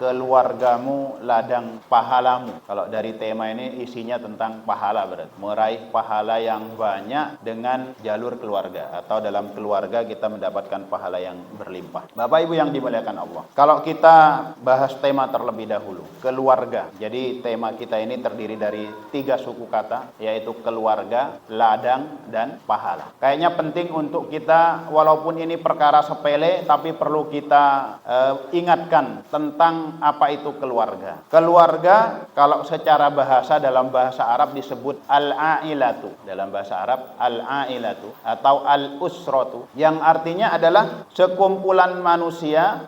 keluargamu ladang pahalamu. Kalau dari tema ini isinya tentang pahala, berarti meraih pahala yang banyak dengan jalur keluarga, atau dalam keluarga kita mendapatkan pahala yang berlimpah. Bapak Ibu yang dimuliakan Allah, kalau kita bahas tema terlebih dahulu, keluarga. Jadi tema kita ini terdiri dari 3 suku kata, yaitu keluarga, ladang, dan pahala. Kayaknya penting untuk kita, walaupun ini perkara sepele, tapi perlu kita ingatkan tentang apa itu keluarga. Keluarga kalau secara bahasa, dalam bahasa Arab disebut al-ailatu. Dalam bahasa Arab al-ailatu atau al-usratu, yang artinya adalah sekumpulan manusia,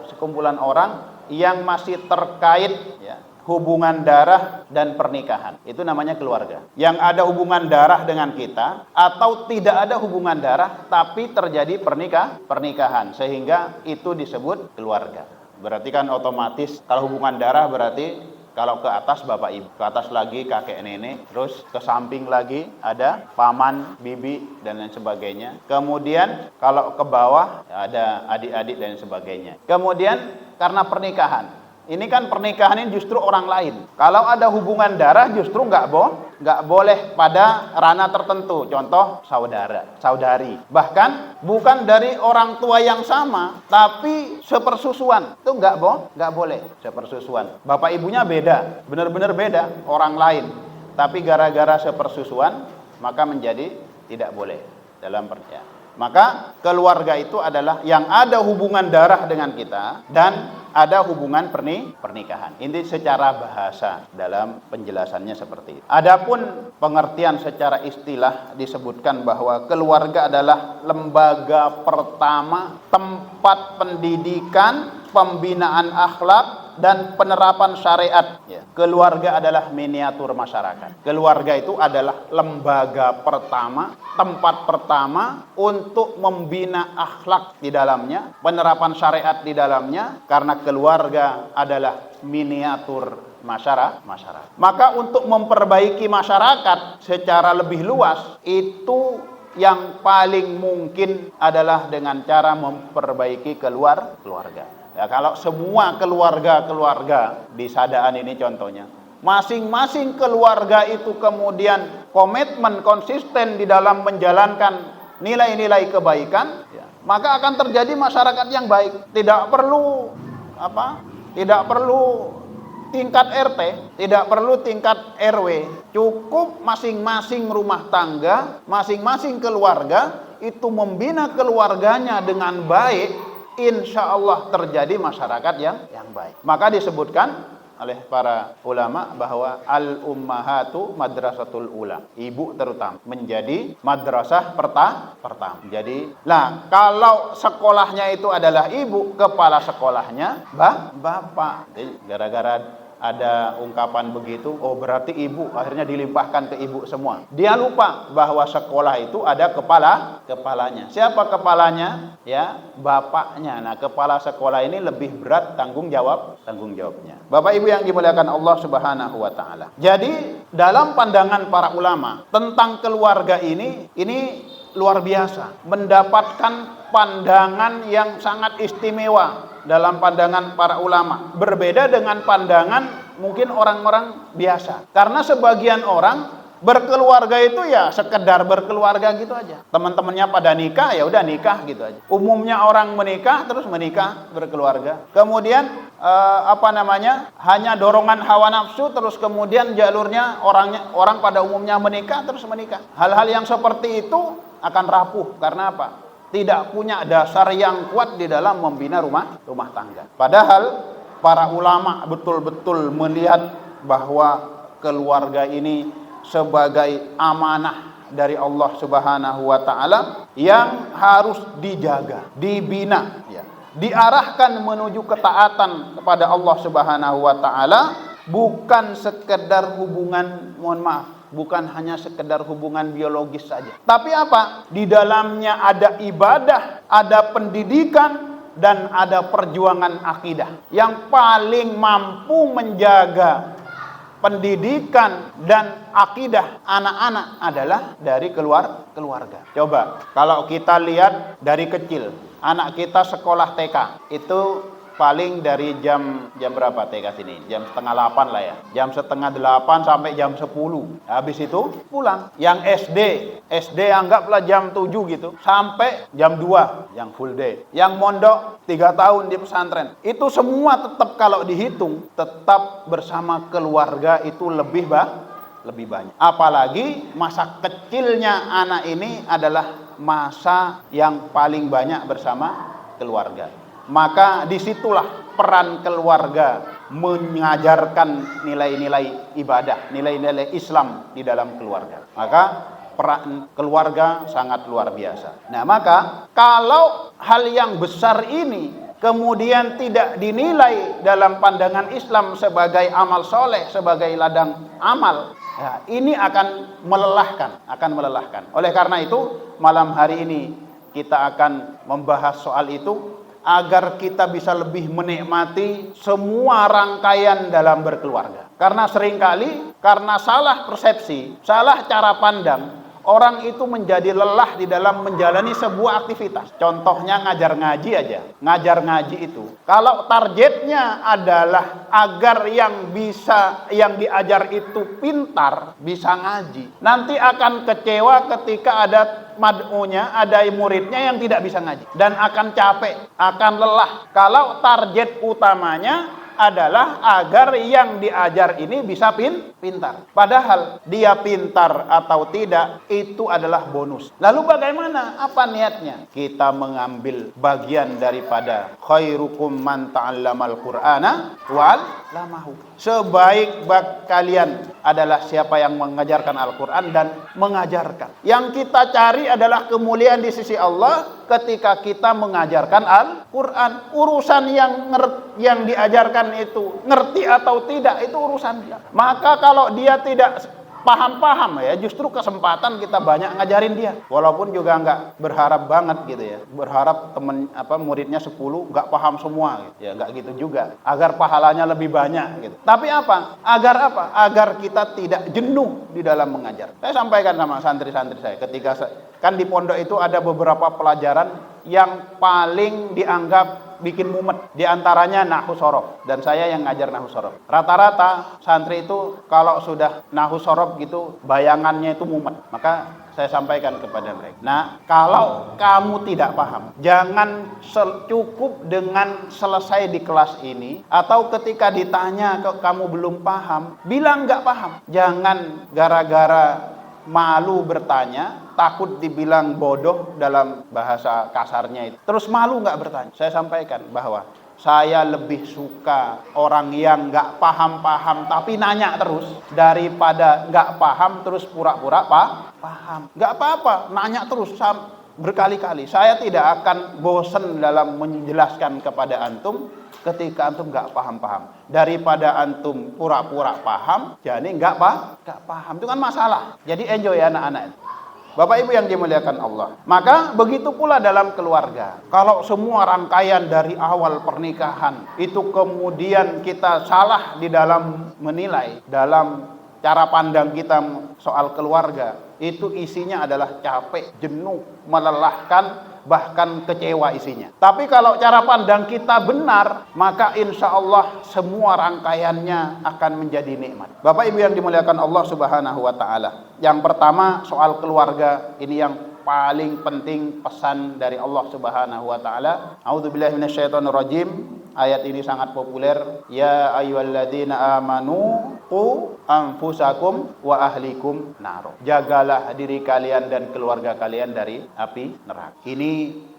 sekumpulan orang yang masih terkait ya, hubungan darah dan pernikahan. Itu namanya keluarga. Yang ada hubungan darah dengan kita, atau tidak ada hubungan darah tapi terjadi pernikahan, sehingga itu disebut keluarga. Berarti kan otomatis kalau hubungan darah berarti kalau ke atas bapak ibu, ke atas lagi kakek nenek, terus ke samping lagi ada paman, bibi, dan lain sebagainya. Kemudian kalau ke bawah ada adik-adik dan sebagainya. Kemudian karena pernikahan, ini kan pernikahan ini justru orang lain. Kalau ada hubungan darah justru nggak boleh pada ranah tertentu. Contoh saudara, saudari. Bahkan bukan dari orang tua yang sama, tapi sepersusuan. Itu nggak boleh sepersusuan. Bapak ibunya beda, benar-benar beda, orang lain. Tapi gara-gara sepersusuan, maka menjadi tidak boleh dalam pernikahan. Maka keluarga itu adalah yang ada hubungan darah dengan kita dan ada hubungan pernikahan. Ini secara bahasa dalam penjelasannya seperti itu. Adapun pengertian secara istilah disebutkan bahwa keluarga adalah lembaga pertama, tempat pendidikan, pembinaan akhlak, dan penerapan syariat. Keluarga adalah miniatur masyarakat. Keluarga itu adalah lembaga pertama, tempat pertama untuk membina akhlak di dalamnya, penerapan syariat di dalamnya, karena keluarga adalah miniatur masyarakat. Maka untuk memperbaiki masyarakat secara lebih luas, itu yang paling mungkin adalah dengan cara memperbaiki keluarga. Ya, kalau semua keluarga di Sadaan ini contohnya, masing-masing keluarga itu kemudian komitmen konsisten di dalam menjalankan nilai-nilai kebaikan, ya, maka akan terjadi masyarakat yang baik. Tidak perlu tingkat RT, tidak perlu tingkat RW. Cukup masing-masing rumah tangga, masing-masing keluarga itu membina keluarganya dengan baik, insya Allah terjadi masyarakat yang baik. Maka disebutkan oleh para ulama bahwa al-ummahatu madrasatul ula, ibu terutama menjadi madrasah pertama. Jadi, kalau sekolahnya itu adalah ibu, kepala sekolahnya bapak. Jadi, gara-gara ada ungkapan begitu, oh berarti ibu, akhirnya dilimpahkan ke ibu semua. Dia lupa bahwa sekolah itu ada kepalanya. Siapa kepalanya? Ya, bapaknya. Nah, kepala sekolah ini lebih berat tanggung jawabnya. Bapak Ibu yang dimuliakan Allah Subhanahu wa taala. Jadi, dalam pandangan para ulama tentang keluarga ini luar biasa, mendapatkan pandangan yang sangat istimewa dalam pandangan para ulama, berbeda dengan pandangan mungkin orang-orang biasa. Karena sebagian orang berkeluarga itu ya sekedar berkeluarga gitu aja. Teman-temannya pada nikah, ya udah nikah gitu aja. Umumnya orang menikah terus menikah, berkeluarga. Kemudian hanya dorongan hawa nafsu, terus kemudian jalurnya orang pada umumnya menikah terus menikah. Hal-hal yang seperti itu akan rapuh. Karena apa? Tidak punya dasar yang kuat di dalam membina rumah tangga. Padahal para ulama betul-betul melihat bahwa keluarga ini sebagai amanah dari Allah Subhanahu wa taala yang harus dijaga, dibina, ya, diarahkan menuju ketaatan kepada Allah Subhanahu wa taala, bukan sekedar hubungan, bukan hanya sekedar hubungan biologis saja. Tapi apa? Di dalamnya ada ibadah, ada pendidikan, dan ada perjuangan akidah. Yang paling mampu menjaga pendidikan dan akidah anak-anak adalah dari keluarga. Coba, kalau kita lihat dari kecil, anak kita sekolah TK, itu paling dari jam berapa TK sini? Jam setengah 8 lah ya. Jam setengah 8 sampai jam 10. Habis itu pulang. Yang SD anggaplah jam 7 gitu sampai jam 2 yang full day. Yang mondok 3 tahun di pesantren. Itu semua tetap kalau dihitung tetap bersama keluarga itu lebih banyak. Apalagi masa kecilnya anak ini adalah masa yang paling banyak bersama keluarga. Maka disitulah peran keluarga mengajarkan nilai-nilai ibadah, nilai-nilai Islam di dalam keluarga. Maka peran keluarga sangat luar biasa. Nah, maka kalau hal yang besar ini kemudian tidak dinilai dalam pandangan Islam sebagai amal soleh, sebagai ladang amal, ya, ini akan melelahkan. Oleh karena itu, malam hari ini kita akan membahas soal itu agar kita bisa lebih menikmati semua rangkaian dalam berkeluarga. Karena seringkali karena salah persepsi, salah cara pandang, orang itu menjadi lelah di dalam menjalani sebuah aktivitas. Contohnya ngajar ngaji aja. Ngajar ngaji itu, kalau targetnya adalah agar yang diajar itu pintar, bisa ngaji, nanti akan kecewa ketika ada mad'unya, ada muridnya yang tidak bisa ngaji, dan akan capek, akan lelah. Kalau target utamanya adalah agar yang diajar ini bisa pintar. Padahal dia pintar atau tidak itu adalah bonus. Lalu bagaimana? Apa niatnya? Kita mengambil bagian daripada khairukum man ta'allamal qur'ana wal lamahu. Sebaik kalian adalah siapa yang mengajarkan Al-Quran dan mengajarkan. Yang kita cari adalah kemuliaan di sisi Allah ketika kita mengajarkan Al-Quran. Urusan yang diajarkan itu ngerti atau tidak, itu urusan dia. Maka kalau dia tidak paham ya, justru kesempatan kita banyak ngajarin dia. Walaupun juga nggak berharap banget gitu ya, berharap muridnya 10 nggak paham semua gitu. Ya nggak gitu juga, agar pahalanya lebih banyak gitu. Tapi agar agar kita tidak jenuh di dalam mengajar. Saya sampaikan sama santri-santri saya ketika kan di pondok itu ada beberapa pelajaran yang paling dianggap bikin mumet, di antaranya nahwu shorof, dan saya yang ngajar nahwu shorof. Rata-rata santri itu kalau sudah nahwu shorof gitu bayangannya itu mumet. Maka saya sampaikan kepada mereka, nah kalau kamu tidak paham, jangan cukup dengan selesai di kelas ini, atau ketika ditanya kamu belum paham, bilang nggak paham. Jangan gara-gara malu bertanya, takut dibilang bodoh dalam bahasa kasarnya itu, terus malu nggak bertanya. Saya sampaikan bahwa saya lebih suka orang yang nggak paham tapi nanya terus, daripada nggak paham terus pura-pura paham. Nggak apa-apa, nanya terus berkali-kali. Saya tidak akan bosan dalam menjelaskan kepada antum ketika antum nggak paham. Daripada antum pura-pura paham, jadi nggak paham. Itu kan masalah. Jadi enjoy ya anak-anak. Bapak Ibu yang dimuliakan Allah. Maka begitu pula dalam keluarga. Kalau semua rangkaian dari awal pernikahan itu kemudian kita salah di dalam menilai, dalam cara pandang kita soal keluarga, itu isinya adalah capek, jenuh, melelahkan, bahkan kecewa isinya. Tapi kalau cara pandang kita benar, maka insya Allah semua rangkaiannya akan menjadi nikmat. Bapak Ibu yang dimuliakan Allah Subhanahu wa Ta'ala, yang pertama soal keluarga, ini yang paling penting pesan dari Allah Subhanahu wa Ta'ala. A'udzubillahi minasyaitonirrajim. Ayat ini sangat populer. Ya ayyuhalladzina amanu qu anfusakum wa ahlikum nar. Jagalah diri kalian dan keluarga kalian dari api neraka. Ini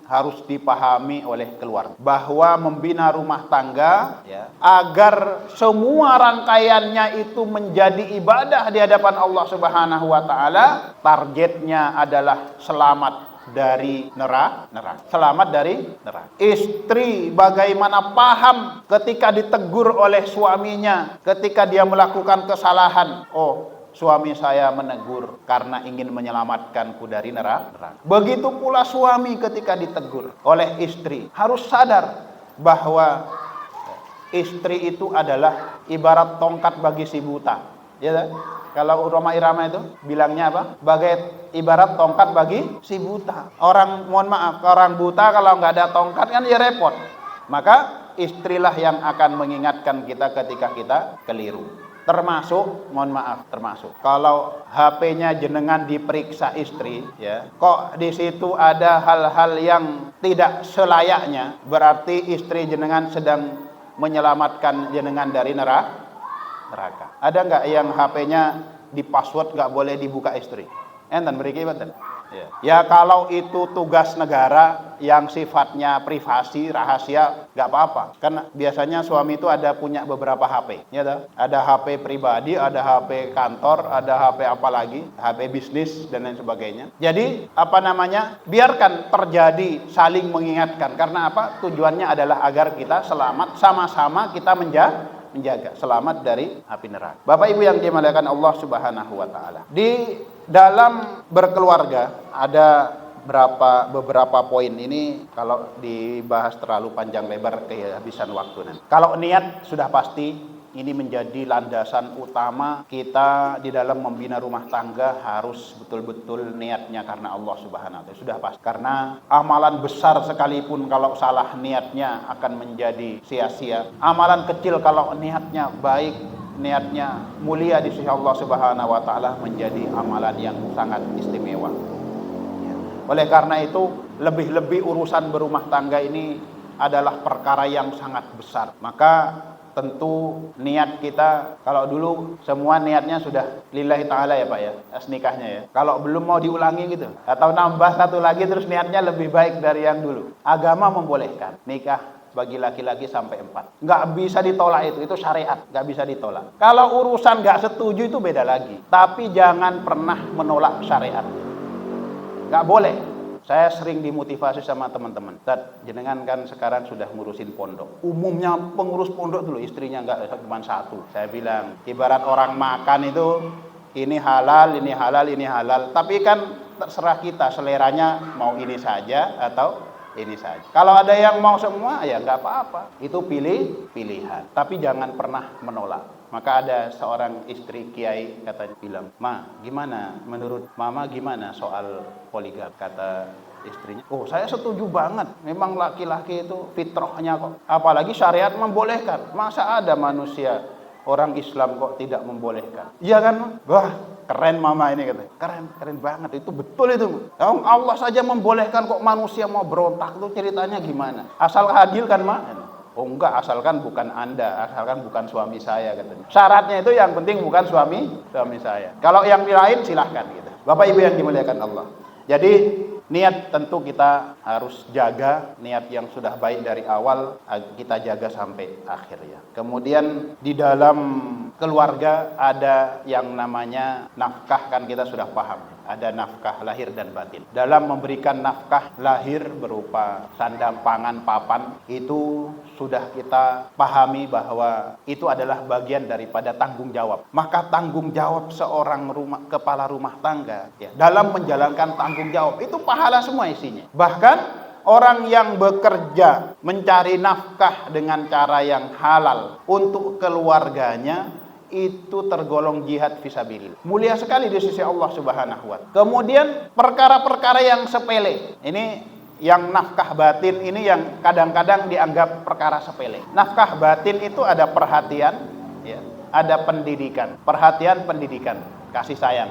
harus dipahami oleh keluarga, bahwa membina rumah tangga ya, agar semua rangkaiannya itu menjadi ibadah di hadapan Allah Subhanahu wa Ta'ala. Targetnya adalah selamat dari neraka. Selamat dari neraka. Istri bagaimana paham ketika ditegur oleh suaminya ketika dia melakukan kesalahan. Oh, suami saya menegur karena ingin menyelamatkanku dari neraka. Begitu pula suami ketika ditegur oleh istri, harus sadar bahwa istri itu adalah ibarat tongkat bagi si buta. Ya, kalau Roma Irama itu bilangnya apa? Bagai ibarat tongkat bagi si buta. Orang buta kalau nggak ada tongkat kan ya repot. Maka istrilah yang akan mengingatkan kita ketika kita keliru. Termasuk, mohon maaf, termasuk kalau HP-nya jenengan diperiksa istri, ya, kok di situ ada hal-hal yang tidak selayaknya, berarti istri jenengan sedang menyelamatkan jenengan dari neraka. Ada nggak yang HP-nya di password nggak boleh dibuka istri? Enten beri betul. Ya kalau itu tugas negara yang sifatnya privasi, rahasia, nggak apa-apa. Kan biasanya suami itu ada punya beberapa HP, ya toh? Ada HP pribadi, ada HP kantor, ada HP apa lagi, HP bisnis dan lain sebagainya. Jadi apa namanya? Biarkan terjadi saling mengingatkan. Karena apa? Tujuannya adalah agar kita selamat, sama-sama kita menjaga selamat dari api neraka. Bapak Ibu yang dimuliakan Allah Subhanahu wa taala. Di dalam berkeluarga ada beberapa poin ini, kalau dibahas terlalu panjang lebar kehabisan waktu nanti. Kalau niat sudah pasti ini menjadi landasan utama kita di dalam membina rumah tangga, harus betul-betul niatnya karena Allah Subhanahu wa taala. Sudah pasti. Karena amalan besar sekalipun kalau salah niatnya akan menjadi sia-sia. Amalan kecil kalau niatnya baik, niatnya mulia di sisi Allah Subhanahu wa taala, menjadi amalan yang sangat istimewa. Oleh karena itu, lebih-lebih urusan berumah tangga ini adalah perkara yang sangat besar. Maka tentu niat kita, kalau dulu semua niatnya sudah lillahi ta'ala ya Pak ya, nikahnya ya. Kalau belum mau diulangi gitu, atau nambah satu lagi terus niatnya lebih baik dari yang dulu. Agama membolehkan nikah bagi laki-laki sampai 4. Nggak bisa ditolak itu syariat, nggak bisa ditolak. Kalau urusan nggak setuju itu beda lagi. Tapi jangan pernah menolak syariat. Nggak boleh. Saya sering dimotivasi sama teman-teman. Ustaz, jenengan kan sekarang sudah ngurusin pondok. Umumnya pengurus pondok dulu istrinya nggak cuma satu. Saya bilang, ibarat orang makan itu, ini halal, ini halal, ini halal. Tapi kan terserah kita, seleranya mau ini saja atau ini saja. Kalau ada yang mau semua, ya nggak apa-apa. Itu pilihan. Tapi jangan pernah menolak. Maka ada seorang istri kiai katanya bilang, "Ma, gimana menurut Mama gimana soal poligami?" Kata istrinya, "Oh, saya setuju banget. Memang laki-laki itu fitrahnya kok. Apalagi syariat membolehkan. Masa ada manusia orang Islam kok tidak membolehkan?" Iya kan? Wah, keren Mama ini katanya. Keren banget. Itu betul itu. Allah saja membolehkan, kok manusia mau berontak, itu ceritanya gimana? Asal adil kan, Ma? Oh enggak, asalkan bukan Anda, asalkan bukan suami saya katanya. Syaratnya itu yang penting bukan suami saya. Kalau yang lain silahkan gitu. Bapak Ibu yang dimuliakan Allah. Jadi niat tentu kita harus jaga, niat yang sudah baik dari awal kita jaga sampai akhir ya. Kemudian di dalam keluarga ada yang namanya nafkah, kan kita sudah paham. Ada nafkah lahir dan batin. Dalam memberikan nafkah lahir berupa sandang, pangan, papan, itu sudah kita pahami bahwa itu adalah bagian daripada tanggung jawab. Maka tanggung jawab seorang kepala rumah tangga ya, dalam menjalankan tanggung jawab itu pahala semua isinya. Bahkan orang yang bekerja mencari nafkah dengan cara yang halal untuk keluarganya, itu tergolong jihad fisabilillah. Mulia sekali di sisi Allah Subhanahu wa taala. Kemudian perkara-perkara yang sepele, ini yang nafkah batin ini yang kadang-kadang dianggap perkara sepele. Nafkah batin itu ada perhatian, ya, ada pendidikan. Perhatian, pendidikan, kasih sayang.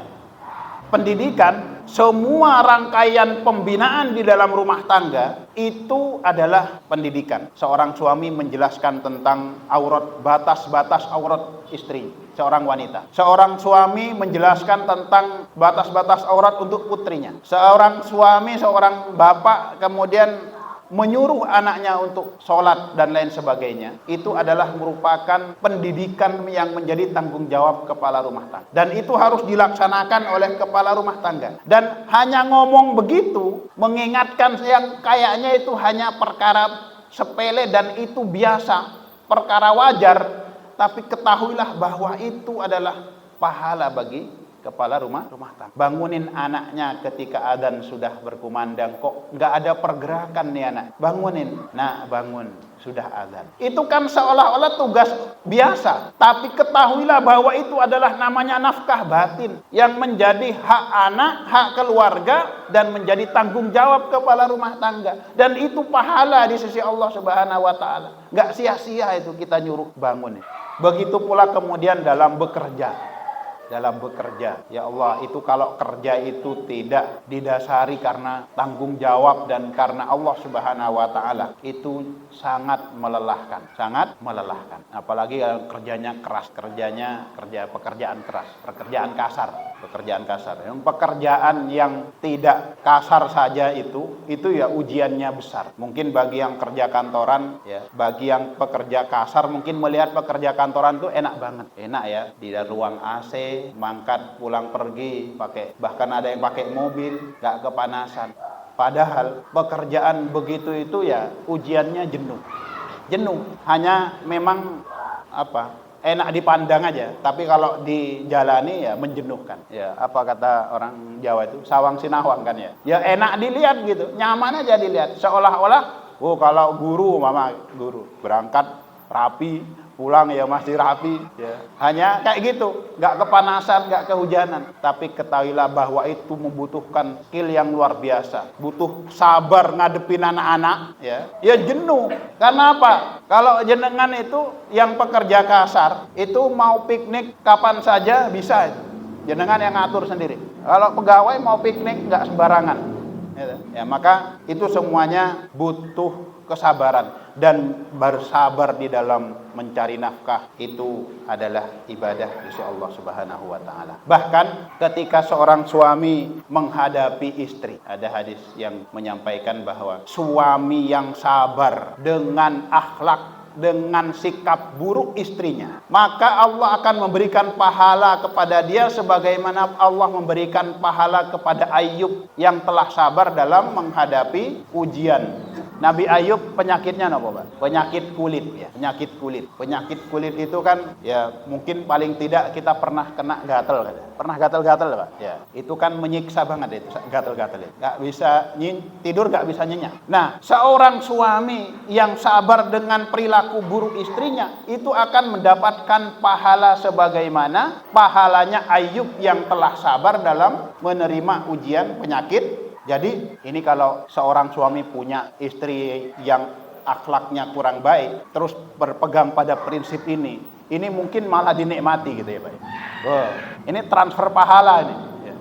Pendidikan, semua rangkaian pembinaan di dalam rumah tangga itu adalah pendidikan. Seorang suami menjelaskan tentang aurat, batas-batas aurat istri, seorang wanita. Seorang suami menjelaskan tentang batas-batas aurat untuk putrinya. Seorang suami, seorang bapak kemudian menyuruh anaknya untuk sholat dan lain sebagainya. Itu adalah merupakan pendidikan yang menjadi tanggung jawab kepala rumah tangga. Dan itu harus dilaksanakan oleh kepala rumah tangga. Dan hanya ngomong begitu, mengingatkan yang kayaknya itu hanya perkara sepele dan itu biasa, perkara wajar. Tapi ketahuilah bahwa itu adalah pahala bagi kepala rumah tangga. Bangunin anaknya ketika adzan sudah berkumandang, kok nggak ada pergerakan nih anak. Bangunin, nak bangun. sudah azan. Itu kan seolah-olah tugas biasa, tapi ketahuilah bahwa itu adalah namanya nafkah batin yang menjadi hak anak, hak keluarga, dan menjadi tanggung jawab kepala rumah tangga. Dan itu pahala di sisi Allah Subhanahu wa taala. Enggak sia-sia itu kita nyuruh bangun. Begitu pula kemudian dalam bekerja. Ya Allah, itu kalau kerja itu tidak didasari karena tanggung jawab dan karena Allah Subhanahu wa taala, itu sangat melelahkan, apalagi kalau kerjanya keras, pekerjaan keras, pekerjaan kasar. Yang pekerjaan yang tidak kasar saja itu ya ujiannya besar. Mungkin bagi yang kerja kantoran ya, bagi yang pekerja kasar mungkin melihat pekerja kantoran itu enak banget. Enak ya, di ruang AC, mangkat pulang pergi bahkan ada yang pakai mobil, nggak kepanasan. Padahal pekerjaan begitu itu ya ujiannya jenuh. Hanya memang enak dipandang aja, tapi kalau dijalani ya menjenuhkan. Ya, apa kata orang Jawa itu, sawang sinawang kan ya. Ya enak dilihat gitu, nyaman aja dilihat. Seolah-olah, kalau guru berangkat rapi, pulang ya masih rapi ya. Hanya kayak gitu, nggak kepanasan, nggak kehujanan. Tapi ketahuilah bahwa itu membutuhkan skill yang luar biasa, butuh sabar ngadepin anak-anak ya jenuh. Karena apa? Kalau jenengan itu yang pekerja kasar itu mau piknik kapan saja bisa, jenengan yang ngatur sendiri. Kalau pegawai mau piknik nggak sembarangan ya, maka itu semuanya butuh kesabaran. Dan bersabar di dalam mencari nafkah itu adalah ibadah di sisi Allah Subhanahu wa taala. Bahkan ketika seorang suami menghadapi istri, ada hadis yang menyampaikan bahwa suami yang sabar dengan akhlak, dengan sikap buruk istrinya, maka Allah akan memberikan pahala kepada dia sebagaimana Allah memberikan pahala kepada Ayub yang telah sabar dalam menghadapi ujian. Nabi Ayub penyakitnya apa, Pak? Penyakit kulit ya, penyakit kulit itu kan ya mungkin paling tidak kita pernah kena gatal kan. Pernah gatal-gatal, Pak? Ya, itu kan menyiksa banget itu gatal-gatal. Enggak bisa tidur, enggak bisa nyenyak. Nah, seorang suami yang sabar dengan perilaku buruk istrinya itu akan mendapatkan pahala sebagaimana pahalanya Ayub yang telah sabar dalam menerima ujian penyakit. Jadi ini kalau seorang suami punya istri yang akhlaknya kurang baik, terus berpegang pada prinsip ini mungkin malah dinikmati gitu ya Pak. Ini transfer pahala ini. Ya.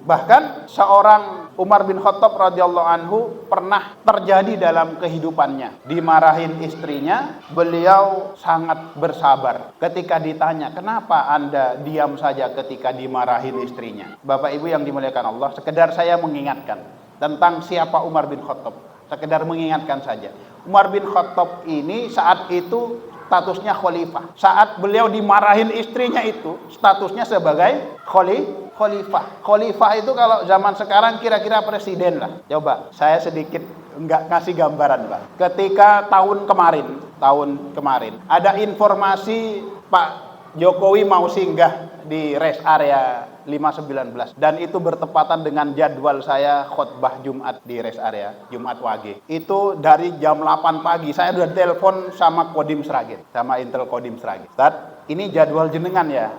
Bahkan seorang Umar bin Khattab radhiyallahu anhu pernah terjadi dalam kehidupannya. Dimarahin istrinya, beliau sangat bersabar. Ketika ditanya, kenapa Anda diam saja ketika dimarahin istrinya? Bapak Ibu yang dimuliakan Allah, sekedar saya mengingatkan tentang siapa Umar bin Khattab. Sekedar mengingatkan saja. Umar bin Khattab ini saat itu statusnya khalifah. Saat beliau dimarahin istrinya itu, statusnya sebagai khalifah. Khalifah itu kalau zaman sekarang kira-kira presiden lah. Coba saya sedikit nggak ngasih gambaran, Pak. Ketika tahun kemarin ada informasi Pak Jokowi mau singgah di rest area 519 dan itu bertepatan dengan jadwal saya khutbah Jumat di rest area Jumat Wage. Itu dari jam 8 pagi saya udah telepon sama Kodim Sragil, sama Intel Kodim Sragil. Ustaz, ini jadwal jenengan ya?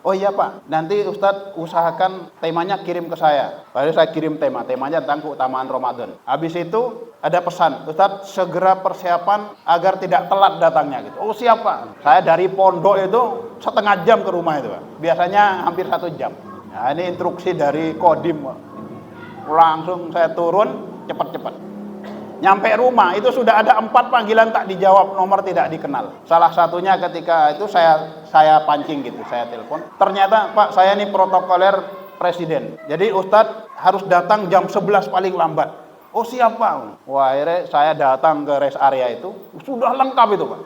Oh iya Pak, nanti Ustaz usahakan temanya kirim ke saya. Lalu saya kirim temanya tentang keutamaan Ramadan. Habis itu ada pesan, Ustaz segera persiapan agar tidak telat datangnya gitu. Oh siap Pak. Saya dari pondok itu setengah jam ke rumah itu Pak. Biasanya hampir 1 jam. Nah ini instruksi dari Kodim Pak. Langsung saya turun cepat-cepat. Nyampe rumah itu sudah ada 4 panggilan tak dijawab, nomor tidak dikenal. Salah satunya ketika itu saya pancing gitu, saya telepon. Ternyata Pak saya ini protokoler presiden. Jadi Ustadz harus datang jam 11 paling lambat. Oh siap Pak. Wah akhirnya saya datang ke rest area itu, sudah lengkap itu Pak.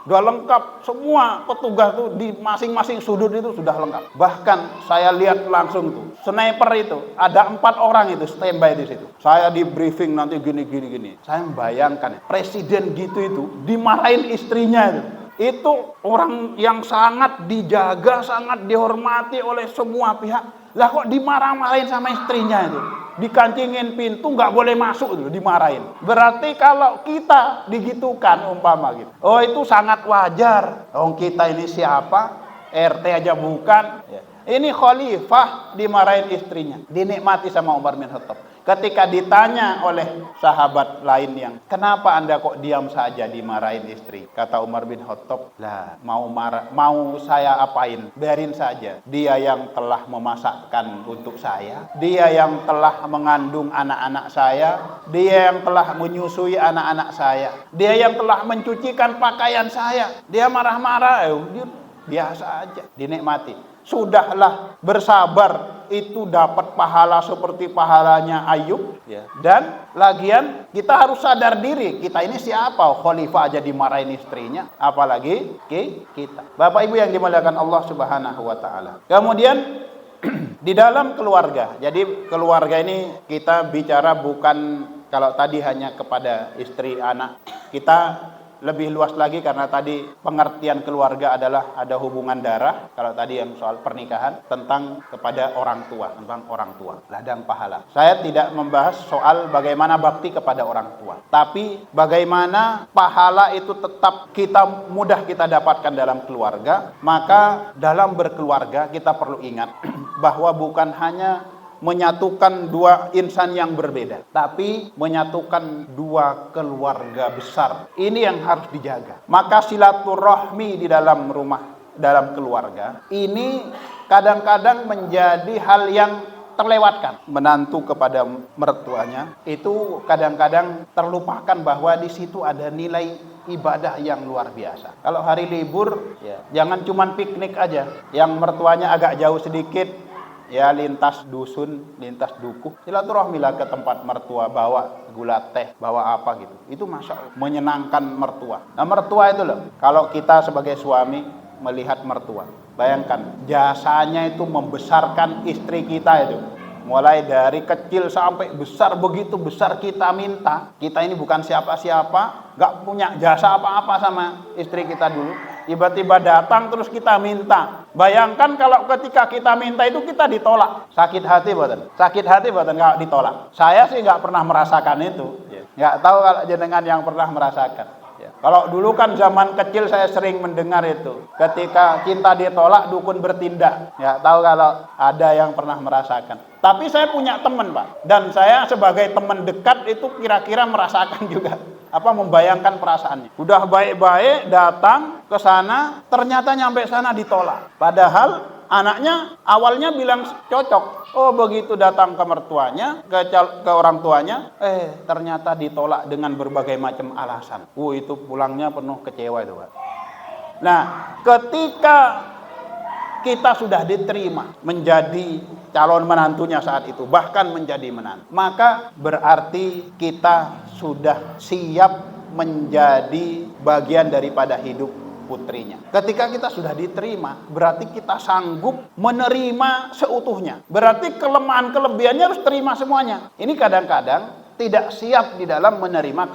Sudah lengkap, semua petugas tuh di masing-masing sudut itu sudah lengkap. Bahkan saya lihat langsung tuh, sniper itu ada 4 orang itu standby di situ. Saya di briefing nanti gini. Saya membayangkan presiden gitu itu dimarahin istrinya itu. Itu orang yang sangat dijaga, sangat dihormati oleh semua pihak. Lah kok dimarah-marahin sama istrinya itu? dikancingin pintu, nggak boleh masuk dulu, dimarahin. Berarti kalau kita digitukan umpama gitu, oh itu sangat wajar. Oh kita ini siapa? RT aja bukan. Ini khalifah dimarahin istrinya, dinikmati sama Umar bin Khattab. Ketika ditanya oleh sahabat lain yang, kenapa anda kok diam saja dimarahin istri? Kata Umar bin Khattab, lah mau saya apain? Biarin saja. Dia yang telah memasakkan untuk saya, dia yang telah mengandung anak-anak saya, dia yang telah menyusui anak-anak saya, dia yang telah mencucikan pakaian saya. Dia marah-marah, biasa aja, dinikmati. Sudahlah bersabar, itu dapat pahala seperti pahalanya Ayub ya. Dan lagian kita harus sadar diri, kita ini siapa? Khalifah aja dimarahin istrinya, apalagi kita. Bapak Ibu yang dimuliakan Allah Subhanahu wa taala. Kemudian di dalam keluarga. Jadi keluarga ini kita bicara bukan kalau tadi hanya kepada istri anak. Kita lebih luas lagi karena tadi pengertian keluarga adalah ada hubungan darah. Kalau tadi yang soal pernikahan tentang kepada orang tua, tentang orang tua, ladang pahala. Saya tidak membahas soal bagaimana bakti kepada orang tua, tapi bagaimana pahala itu tetap mudah kita dapatkan dalam keluarga. Maka dalam berkeluarga kita perlu ingat bahwa bukan hanya menyatukan dua insan yang berbeda, tapi menyatukan dua keluarga besar. Ini yang harus dijaga. Maka silaturahmi di dalam rumah, dalam keluarga, ini kadang-kadang menjadi hal yang terlewatkan. Menantu kepada mertuanya, itu kadang-kadang terlupakan bahwa di situ ada nilai ibadah yang luar biasa. Kalau hari libur, jangan cuma piknik aja. Yang mertuanya agak jauh sedikit, ya lintas dusun, lintas dukuh, silaturahmilah ke tempat mertua, bawa gula teh, bawa apa gitu. Itu masya Allah, menyenangkan mertua. Nah mertua itu loh, kalau kita sebagai suami melihat mertua, bayangkan jasanya itu membesarkan istri kita itu. Mulai dari kecil sampai besar, begitu besar kita minta. Kita ini bukan siapa-siapa, gak punya jasa apa-apa sama istri kita dulu. Tiba-tiba datang terus kita minta. Bayangkan kalau ketika kita minta itu kita ditolak. Sakit hati buatan? Sakit hati buatan kalau ditolak? Saya sih gak pernah merasakan itu. Gak tahu kalau jenengan yang pernah merasakan. Kalau dulu kan zaman kecil saya sering mendengar itu. Ketika cinta ditolak, dukun bertindak. Gak tahu kalau ada yang pernah merasakan. Tapi saya punya teman Pak. Dan saya sebagai teman dekat itu kira-kira merasakan juga. Membayangkan perasaannya. Udah baik-baik datang ke sana, ternyata nyampe sana ditolak. Padahal anaknya awalnya bilang cocok. Oh begitu datang ke mertuanya, ke orang tuanya, ternyata ditolak dengan berbagai macam alasan. Itu pulangnya penuh kecewa itu Pak. Nah ketika kita sudah diterima menjadi calon menantunya saat itu, bahkan menjadi menantu, maka berarti kita sudah siap menjadi bagian daripada hidup putrinya. Ketika kita sudah diterima, berarti kita sanggup menerima seutuhnya. Berarti kelemahan-kelebihannya harus terima semuanya. Ini kadang-kadang tidak siap di dalam menerima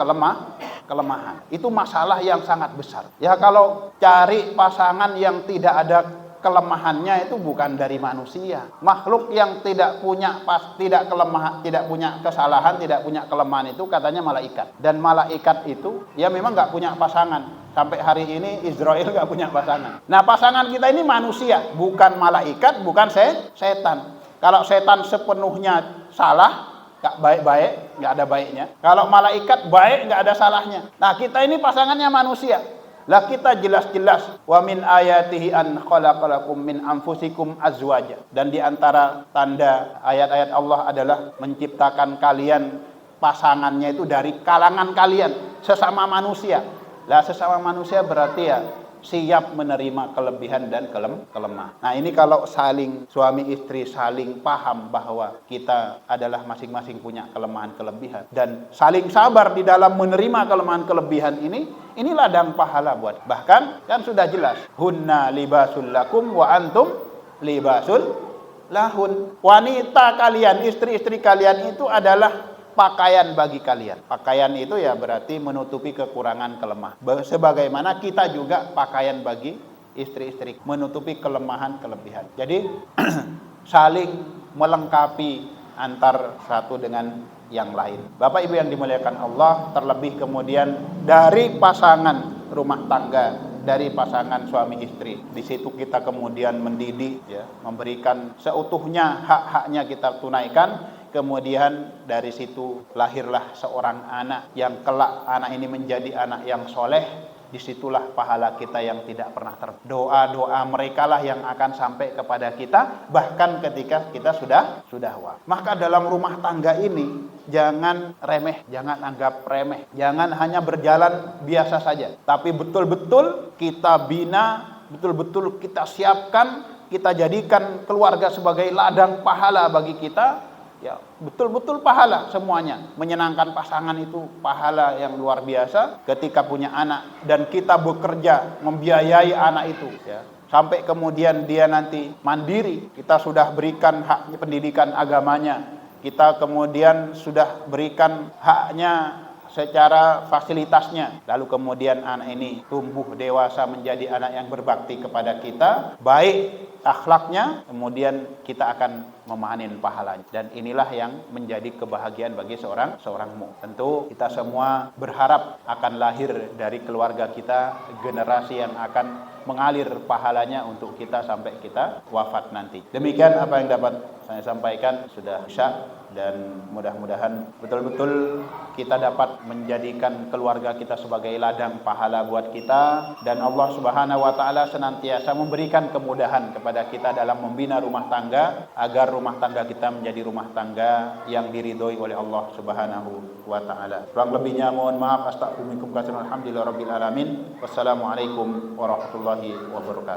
kelemahan. Itu masalah yang sangat besar. Ya kalau cari pasangan yang tidak ada kelemahannya itu bukan dari manusia. Makhluk yang tidak punya kelemahan, tidak punya kesalahan, tidak punya kelemahan itu katanya malaikat. Dan malaikat itu ya memang nggak punya pasangan. Sampai hari ini Israel nggak punya pasangan. Nah pasangan kita ini manusia, bukan malaikat, bukan setan. Kalau setan sepenuhnya salah, nggak baik-baik, nggak ada baiknya. Kalau malaikat baik, nggak ada salahnya. Nah kita ini pasangannya manusia. Lah kita jelas-jelas wa min ayatihi an khalaqalakum min anfusikum azwaja. Dan di antara tanda ayat-ayat Allah adalah menciptakan kalian pasangannya itu dari kalangan kalian, sesama manusia. Lah sesama manusia berarti ya siap menerima kelebihan dan kelemahan. Nah ini kalau saling suami istri saling paham bahwa kita adalah masing-masing punya kelemahan kelebihan dan saling sabar di dalam menerima kelemahan kelebihan ini ladang pahala buat. Bahkan kan sudah jelas, hunna libasul lakum wa antum libasul lahun. Wanita kalian, istri-istri kalian itu adalah pakaian bagi kalian. Pakaian itu ya berarti menutupi kekurangan kelemahan. Sebagaimana kita juga pakaian bagi istri-istri, menutupi kelemahan kelebihan. Jadi saling melengkapi antar satu dengan yang lain. Bapak Ibu yang dimuliakan Allah, terlebih kemudian dari pasangan rumah tangga, dari pasangan suami istri. Di situ kita kemudian mendidik, ya, memberikan seutuhnya hak-haknya kita tunaikan. Kemudian dari situ lahirlah seorang anak yang kelak anak ini menjadi anak yang soleh. Disitulah pahala kita yang tidak pernah doa-doa mereka lah yang akan sampai kepada kita bahkan ketika kita sudah wafat. Maka dalam rumah tangga ini jangan remeh, jangan anggap remeh, jangan hanya berjalan biasa saja, tapi betul-betul kita bina, betul-betul kita siapkan, kita jadikan keluarga sebagai ladang pahala bagi kita. Ya, betul-betul pahala semuanya. Menyenangkan pasangan itu pahala yang luar biasa ketika punya anak dan kita bekerja membiayai anak itu, ya. Sampai kemudian dia nanti mandiri, kita sudah berikan haknya pendidikan agamanya. Kita kemudian sudah berikan haknya secara fasilitasnya. Lalu kemudian anak ini tumbuh dewasa menjadi anak yang berbakti kepada kita, baik akhlaknya, kemudian kita akan memanen pahalanya. Dan inilah yang menjadi kebahagiaan bagi seorang mukmin. Tentu kita semua berharap akan lahir dari keluarga kita generasi yang akan mengalir pahalanya untuk kita sampai kita wafat nanti. Demikian apa yang dapat saya sampaikan, sudah isya, dan mudah-mudahan betul-betul kita dapat menjadikan keluarga kita sebagai ladang pahala buat kita, dan Allah Subhanahu wa taala senantiasa memberikan kemudahan kepada kita dalam membina rumah tangga agar rumah tangga kita menjadi rumah tangga yang diridhoi oleh Allah Subhanahu wa taala. Kurang lebihnya mohon maaf, astagfirullahaladzim, alhamdulillahirabbil alamin. Wassalamualaikum warahmatullahi wabarakatuh.